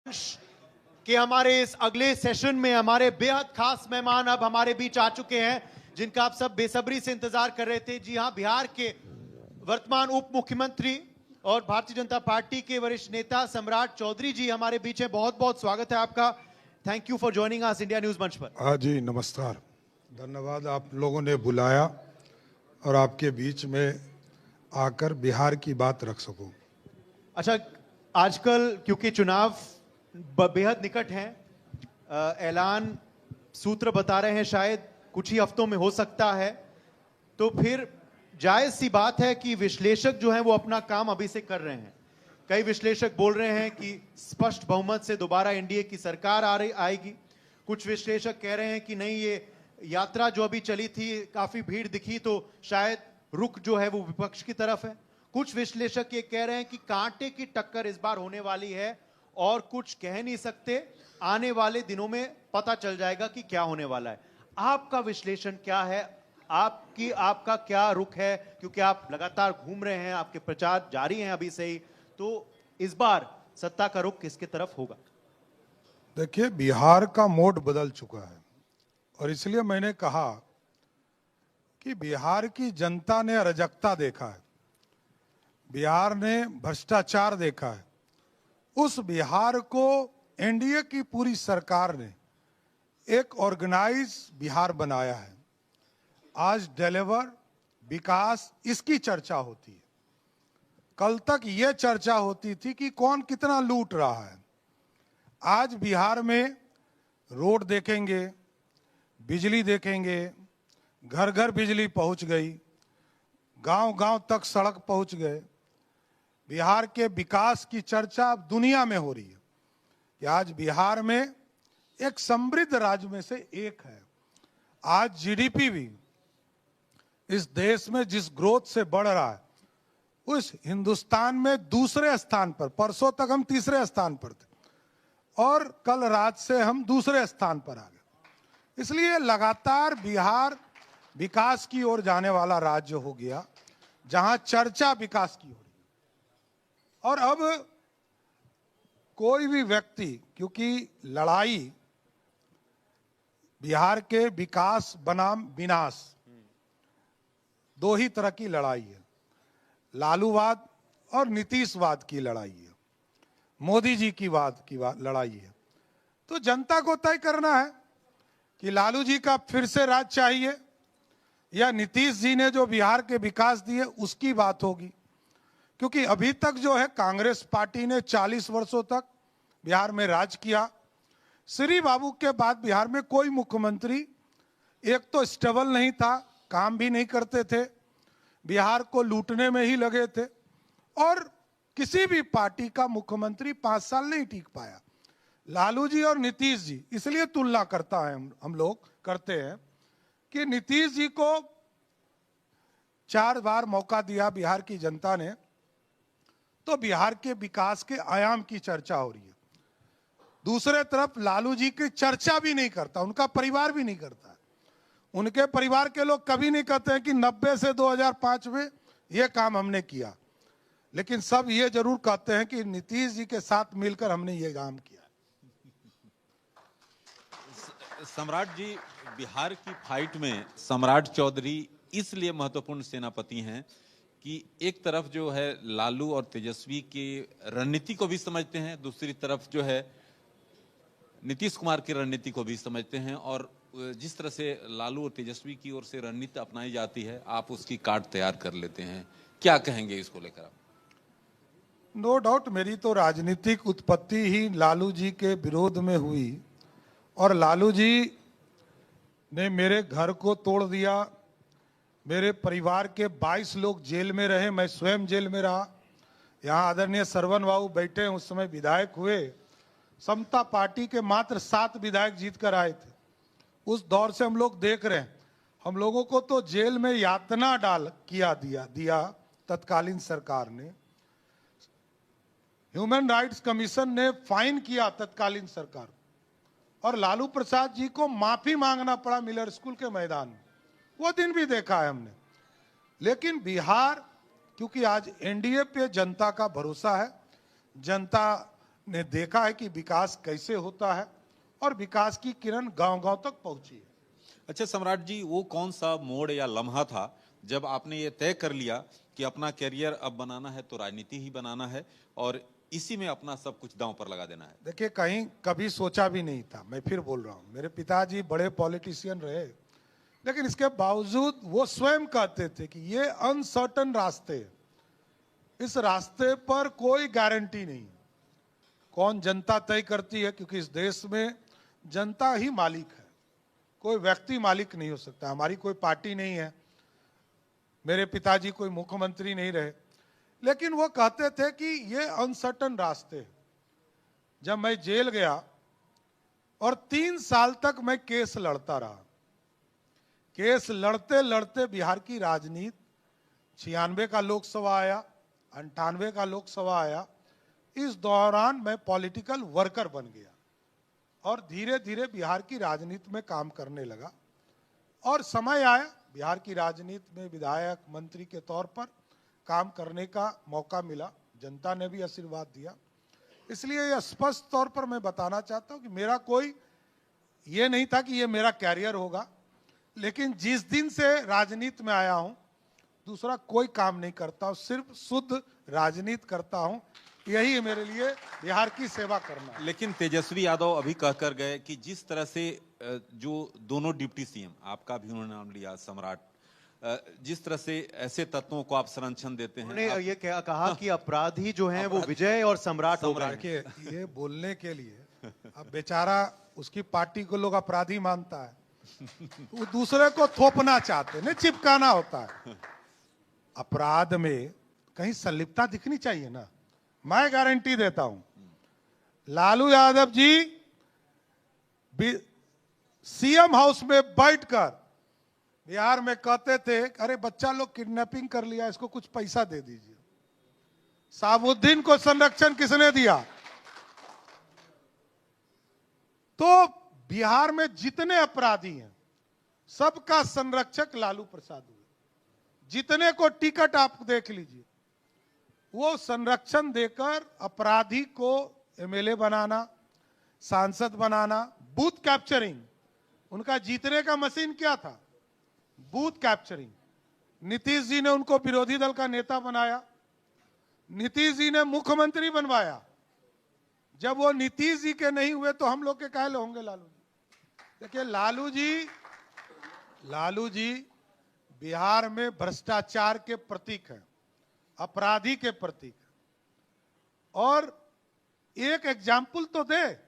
कि हमारे इस अगले सेशन में हमारे बेहद खास मेहमान अब हमारे बीच आ चुके हैं, जिनका आप सब बेसब्री से इंतजार कर रहे थे। जी हां, बिहार के वर्तमान उप मुख्यमंत्री और भारतीय जनता पार्टी के वरिष्ठ नेता सम्राट चौधरी जी हमारे बीच हैं। बहुत बहुत स्वागत है आपका। Thank you for joining us India news मंच पर। हाँ जी, नमस्कार। धन्यवाद, आप लोगों ने बुलाया और आपके बीच में आकर बिहार की बात रख सकूं। अच्छा, आजकल क्योंकि चुनाव बेहद निकट हैं, ऐलान सूत्र बता रहे हैं शायद कुछ ही हफ्तों में हो सकता है, तो फिर जायज सी बात है कि विश्लेषक जो हैं वो अपना काम अभी से कर रहे हैं। कई विश्लेषक बोल रहे हैं कि स्पष्ट बहुमत से दोबारा एनडीए की सरकार आएगी। कुछ विश्लेषक कह रहे हैं कि नहीं, ये यात्रा जो अभी चली थी, काफी भीड़ दिखी तो शायद रुख जो है वो विपक्ष की तरफ है। कुछ विश्लेषक ये कह रहे हैं कि कांटे की टक्कर इस बार होने वाली है और कुछ कह नहीं सकते, आने वाले दिनों में पता चल जाएगा कि क्या होने वाला है। आपका विश्लेषण क्या है? आपका क्या रुख है? क्योंकि आप लगातार घूम रहे हैं, आपके प्रचार जारी हैं अभी से ही, तो इस बार सत्ता का रुख किसकी तरफ होगा? देखिए, बिहार का मोड बदल चुका है और इसलिए मैंने कहा कि बिहार की जनता ने अराजकता देखा है, बिहार ने भ्रष्टाचार देखा है। उस बिहार को एनडीए की पूरी सरकार ने एक ऑर्गेनाइज बिहार बनाया है। आज डिलीवर, विकास, इसकी चर्चा होती है। कल तक ये चर्चा होती थी कि कौन कितना लूट रहा है। आज बिहार में रोड देखेंगे, बिजली देखेंगे, घर घर बिजली पहुंच गई, गांव गांव तक सड़क पहुंच गए। बिहार के विकास की चर्चा अब दुनिया में हो रही है कि आज बिहार में एक समृद्ध राज्य में से एक है। आज जीडीपी भी इस देश में जिस ग्रोथ से बढ़ रहा है, उस हिंदुस्तान में दूसरे स्थान पर, परसों तक हम तीसरे स्थान पर थे और कल रात से हम दूसरे स्थान पर आ गए। इसलिए लगातार बिहार विकास की ओर जाने वाला राज्य हो गया, जहां चर्चा विकास की हो रही है। और अब कोई भी व्यक्ति, क्योंकि लड़ाई बिहार के विकास बनाम विनाश, दो ही तरह की लड़ाई है, लालूवाद और नीतीशवाद की लड़ाई है, मोदी जी की लड़ाई है। तो जनता को तय करना है कि लालू जी का फिर से राज चाहिए या नीतीश जी ने जो बिहार के विकास दिए उसकी बात होगी। क्योंकि अभी तक जो है कांग्रेस पार्टी ने 40 वर्षों तक बिहार में राज किया। श्री बाबू के बाद बिहार में कोई मुख्यमंत्री एक तो स्टेबल नहीं था, काम भी नहीं करते थे, बिहार को लूटने में ही लगे थे और किसी भी पार्टी का मुख्यमंत्री 5 साल नहीं टिक पाया। लालू जी और नीतीश जी, इसलिए तुलना करता है हम लोग करते हैं कि नीतीश जी को 4 बार मौका दिया बिहार की जनता ने, तो बिहार के विकास के आयाम की चर्चा हो रही है। दूसरे तरफ लालू जी की चर्चा भी नहीं करता, उनका परिवार भी नहीं करता। उनके परिवार के लोग कभी नहीं कहते हैं कि 90 से 2005 में ये काम हमने किया, लेकिन सब ये जरूर कहते हैं कि नीतीश जी के साथ मिलकर हमने ये काम किया। सम्राट जी, बिहार की फाइट में सम्राट चौधरी इसलिए महत्वपूर्ण सेनापति हैं कि एक तरफ जो है लालू और तेजस्वी की रणनीति को भी समझते हैं, दूसरी तरफ जो है नीतीश कुमार की रणनीति को भी समझते हैं, और जिस तरह से लालू और तेजस्वी की ओर से रणनीति अपनाई जाती है, आप उसकी कार्ड तैयार कर लेते हैं। क्या कहेंगे इसको लेकर आप? नो डाउट, मेरी तो राजनीतिक उत्पत्ति ही लालू जी के विरोध में हुई और लालू जी ने मेरे घर को तोड़ दिया। मेरे परिवार के 22 लोग जेल में रहे, मैं स्वयं जेल में रहा। यहाँ आदरणीय सरवन बाबू बैठे हैं, उस समय विधायक हुए। समता पार्टी के मात्र 7 विधायक जीत कर आए थे। उस दौर से हम लोग देख रहे हैं, हम लोगों को तो जेल में यातना दिया तत्कालीन सरकार ने। ह्यूमन राइट्स कमीशन ने फाइन किया तत्कालीन सरकार, और लालू प्रसाद जी को माफी मांगना पड़ा मिलर स्कूल के मैदान में। वो दिन भी देखा है हमने। लेकिन बिहार, क्योंकि आज एनडीए पे जनता का भरोसा है, जनता ने देखा है कि विकास कैसे होता है और विकास की किरण गांव-गांव तक पहुंची है। अच्छा सम्राट जी, वो कौन सा मोड़ या लम्हा था जब आपने ये तय कर लिया कि अपना करियर अब बनाना है तो राजनीति ही बनाना है और इसी में अपना सब कुछ दांव पर लगा देना है? देखिए, कहीं कभी सोचा भी नहीं था। मैं फिर बोल रहा हूं, मेरे पिताजी बड़े पॉलिटिशियन रहे, लेकिन इसके बावजूद वो स्वयं कहते थे कि ये अनसर्टन रास्ते, इस रास्ते पर कोई गारंटी नहीं। कौन जनता तय करती है, क्योंकि इस देश में जनता ही मालिक है, कोई व्यक्ति मालिक नहीं हो सकता। हमारी कोई पार्टी नहीं है, मेरे पिताजी कोई मुख्यमंत्री नहीं रहे, लेकिन वो कहते थे कि ये अनसर्टन रास्ते हैं। जब मैं जेल गया और 3 साल तक मैं केस लड़ता रहा, केस लड़ते लड़ते बिहार की राजनीति 96 का लोकसभा आया, 98 का लोकसभा आया। इस दौरान मैं पॉलिटिकल वर्कर बन गया और धीरे धीरे बिहार की राजनीति में काम करने लगा और समय आया बिहार की राजनीति में विधायक मंत्री के तौर पर काम करने का मौका मिला। जनता ने भी आशीर्वाद दिया। इसलिए यह स्पष्ट तौर पर मैं बताना चाहता हूं कि मेरा कोई ये नहीं था कि ये मेरा कैरियर होगा, लेकिन जिस दिन से राजनीति में आया हूं दूसरा कोई काम नहीं करता हूं, सिर्फ शुद्ध राजनीति करता हूं। यही मेरे लिए बिहार की सेवा करना। लेकिन तेजस्वी यादव अभी कहकर गए कि जिस तरह से जो दोनों डिप्टी सीएम, आपका भी उन्होंने नाम लिया सम्राट, जिस तरह से ऐसे तत्वों को आप संरक्षण देते हैं, उन्होंने ये कहा कि अपराधी जो हैं वो विजय और सम्राट हो गए। के ये बोलने के लिए अब बेचारा उसकी पार्टी को लोग अपराधी मानता है, वो दूसरे को थोपना चाहते हैं, चिपकाना होता है। अपराध में कहीं संलिप्तता दिखनी चाहिए ना। मैं गारंटी देता हूं, लालू यादव जी सीएम हाउस में बैठकर बिहार में कहते थे, अरे बच्चा लोग किडनैपिंग कर लिया, इसको कुछ पैसा दे दीजिए। साबुद्दीन को संरक्षण किसने दिया? तो बिहार में जितने अपराधी हैं सबका संरक्षक लालू प्रसाद हुए। जितने को टिकट आप देख लीजिए, वो संरक्षण देकर अपराधी को एमएलए बनाना, सांसद बनाना, बूथ कैप्चरिंग। उनका जीतने का मशीन क्या था? Booth capturing. नीतीश जी ने उनको विरोधी दल का नेता बनाया, नीतीश जी ने मुख्यमंत्री बनवाया। जब वो नीतीश जी के नहीं हुए तो हम लोग के काहे होंगे लालू जी? देखिए, लालू जी बिहार में भ्रष्टाचार के प्रतीक हैं, अपराधी के प्रतीक है। और एक एग्जाम्पल तो दे,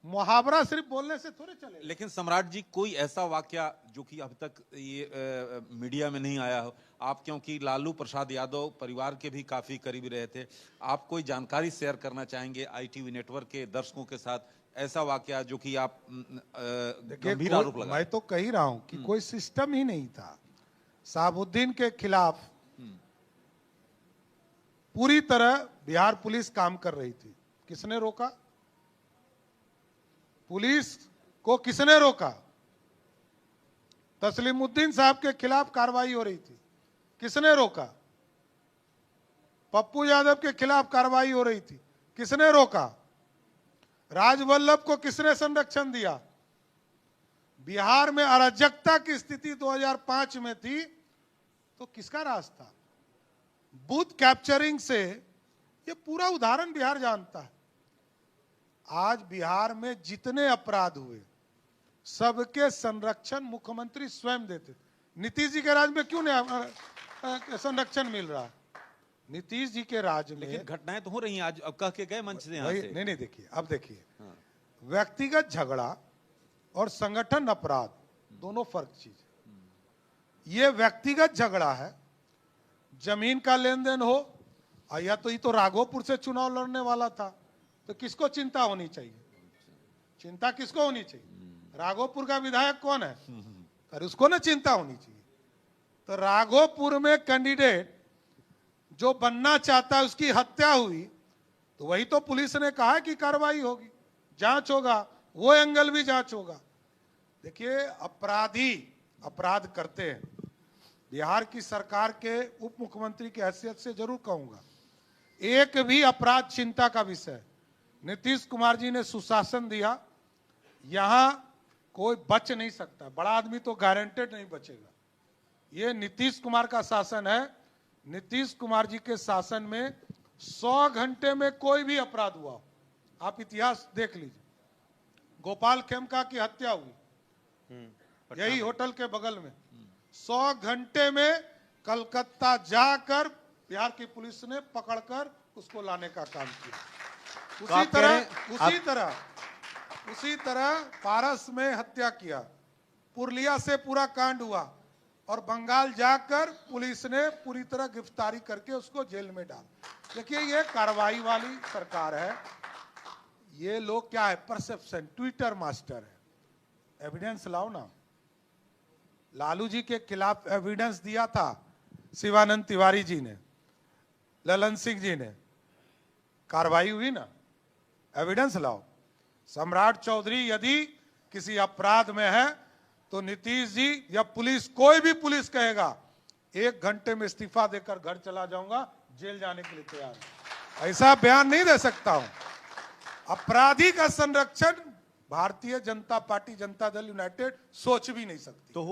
मुहावरा सिर्फ बोलने से थोड़े चले। लेकिन सम्राट जी, कोई ऐसा वाकया जो कि अब तक ये मीडिया में नहीं आया हो, आप क्योंकि लालू प्रसाद यादव परिवार के भी काफी करीबी रहे थे, आप कोई जानकारी शेयर करना चाहेंगे ITV नेटवर्क के दर्शकों के साथ? ऐसा वाकया जो कि आप गंभीर आरोप लगा। मैं तो कह ही रहा हूं कि कोई सिस्टम ही नहीं था। साबुद्दीन के खिलाफ पूरी तरह बिहार पुलिस काम कर रही थी। किसने रोका? पुलिस को किसने रोका? तस्लीमुद्दीन साहब के खिलाफ कार्रवाई हो रही थी, किसने रोका? पप्पू यादव के खिलाफ कार्रवाई हो रही थी, किसने रोका? राजवल्लभ को किसने संरक्षण दिया? बिहार में अराजकता की स्थिति 2005 में थी, तो किसका राज था? बूथ कैप्चरिंग से। ये पूरा उदाहरण बिहार जानता है। आज बिहार में जितने अपराध हुए सबके संरक्षण मुख्यमंत्री स्वयं देते थे। नीतीश जी के राज में क्यों नहीं संरक्षण मिल रहा? नीतीश जी के राज में लेकिन घटनाएं तो हो रही हैं। आज अब कह के गए मंच से यहाँ से। नहीं, देखिए, अब देखिए, व्यक्तिगत झगड़ा और संगठन अपराध दोनों फर्क चीज है। ये व्यक्तिगत झगड़ा है, जमीन का लेन देन हो, या तो ये तो राघोपुर से चुनाव लड़ने वाला था, तो किसको चिंता होनी चाहिए? चिंता किसको होनी चाहिए? राघोपुर का विधायक कौन है? अरे उसको ना चिंता होनी चाहिए। तो राघोपुर में कैंडिडेट जो बनना चाहता है उसकी हत्या हुई, तो वही तो पुलिस ने कहा कि कार्रवाई होगी, जांच होगा, वो एंगल भी जांच होगा। देखिए, अपराधी अपराध करते हैं। बिहार की सरकार के उप मुख्यमंत्री की हैसियत से जरूर कहूंगा, एक भी अपराध चिंता का विषय नीतीश कुमार जी ने सुशासन दिया, यहां कोई बच नहीं सकता, बड़ा आदमी तो गारंटेड नहीं बचेगा। ये नीतीश कुमार का शासन है। नीतीश कुमार जी के शासन में 100 घंटे में कोई भी अपराध हुआ, आप इतिहास देख लीजिए। गोपाल खेमका की हत्या हुई यही होटल के बगल में, 100 घंटे में कलकत्ता जाकर बिहार की पुलिस ने पकड़कर उसको लाने का काम किया। उसी तरह पारस में हत्या किया, पुरलिया से पूरा कांड हुआ और बंगाल जाकर पुलिस ने पूरी तरह गिरफ्तारी करके उसको जेल में डाल। देखिए ये कार्रवाई वाली सरकार है। ये लोग क्या है, परसेप्शन, ट्विटर मास्टर है। एविडेंस लाओ ना। लालू जी के खिलाफ एविडेंस दिया था शिवानंद तिवारी जी ने, ललन सिंह जी ने, कार्रवाई हुई ना, एविडेंस लाओ। सम्राट चौधरी यदि किसी अपराध में है तो नीतीश जी या पुलिस, कोई भी पुलिस कहेगा 1 घंटे में इस्तीफा देकर घर चला जाऊंगा, जेल जाने के लिए तैयार है। ऐसा बयान नहीं दे सकता हूं। अपराधी का संरक्षण भारतीय जनता पार्टी, जनता दल यूनाइटेड सोच भी नहीं सकती। तो